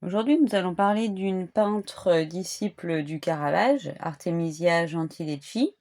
Aujourd'hui, nous allons parler d'une peintre disciple du Caravage, Artemisia Gentileschi.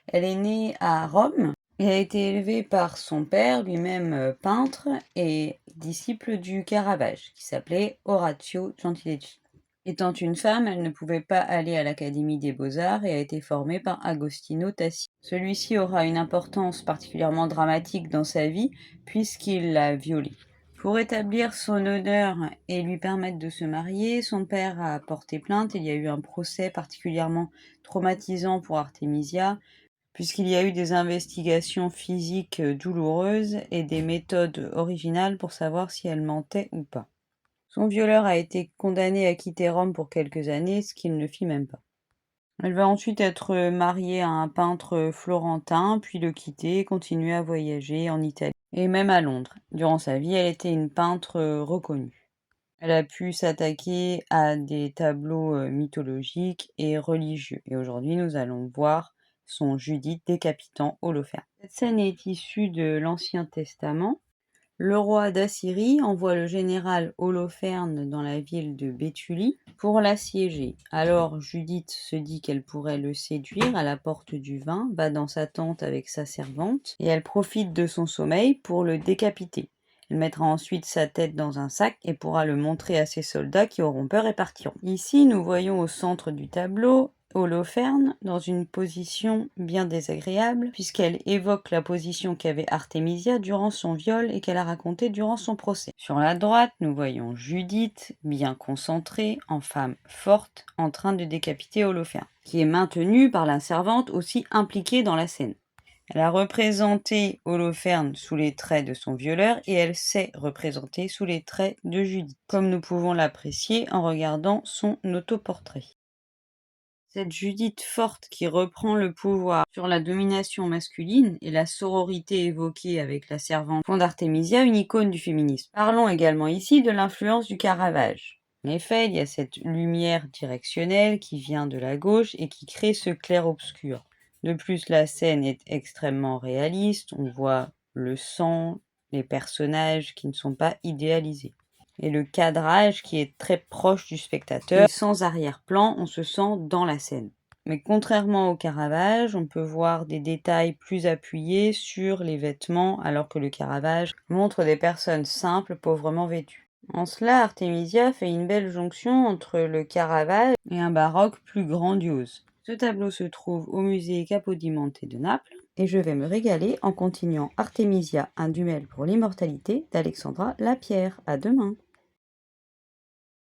Elle est née à Rome et a été élevée par son père, lui-même peintre et disciple du Caravage, qui s'appelait Orazio Gentileschi. Étant une femme, elle ne pouvait pas aller à l'Académie des Beaux-Arts et a été formée par Agostino Tassi. Celui-ci aura une importance particulièrement dramatique dans sa vie puisqu'il l'a violée. Pour établir son honneur et lui permettre de se marier, son père a porté plainte. Il y a eu un procès particulièrement traumatisant pour Artemisia, puisqu'il y a eu des investigations physiques douloureuses et des méthodes originales pour savoir si elle mentait ou pas. Son violeur a été condamné à quitter Rome pour quelques années, ce qu'il ne fit même pas. Elle va ensuite être mariée à un peintre florentin, puis le quitter et continuer à voyager en Italie et même à Londres. Durant sa vie, elle était une peintre reconnue. Elle a pu s'attaquer à des tableaux mythologiques et religieux. Et aujourd'hui, nous allons voir son Judith décapitant Holoferne. Cette scène est issue de l'Ancien Testament. Le roi d'Assyrie envoie le général Holoferne dans la ville de Béthulie pour l'assiéger. Alors Judith se dit qu'elle pourrait le séduire à la porte du vin, va dans sa tente avec sa servante et elle profite de son sommeil pour le décapiter. Elle mettra ensuite sa tête dans un sac et pourra le montrer à ses soldats qui auront peur et partiront. Ici, nous voyons au centre du tableau Holoferne dans une position bien désagréable puisqu'elle évoque la position qu'avait Artemisia durant son viol et qu'elle a racontée durant son procès. Sur la droite, nous voyons Judith, bien concentrée, en femme forte, en train de décapiter Holoferne, qui est maintenue par la servante aussi impliquée dans la scène. Elle a représenté Holoferne sous les traits de son violeur et elle s'est représentée sous les traits de Judith, comme nous pouvons l'apprécier en regardant son autoportrait. Cette Judith forte qui reprend le pouvoir sur la domination masculine et la sororité évoquée avec la servante font d'Artemisia une icône du féminisme. Parlons également ici de l'influence du Caravage. En effet, il y a cette lumière directionnelle qui vient de la gauche et qui crée ce clair-obscur. De plus, la scène est extrêmement réaliste, on voit le sang, les personnages qui ne sont pas idéalisés. Et le cadrage qui est très proche du spectateur. Et sans arrière-plan, on se sent dans la scène. Mais contrairement au Caravage, on peut voir des détails plus appuyés sur les vêtements, alors que le Caravage montre des personnes simples, pauvrement vêtues. En cela, Artemisia fait une belle jonction entre le Caravage et un baroque plus grandiose. Ce tableau se trouve au musée Capodimonte de Naples, et je vais me régaler en continuant Artemisia, un duel pour l'immortalité d'Alexandra Lapierre. À demain!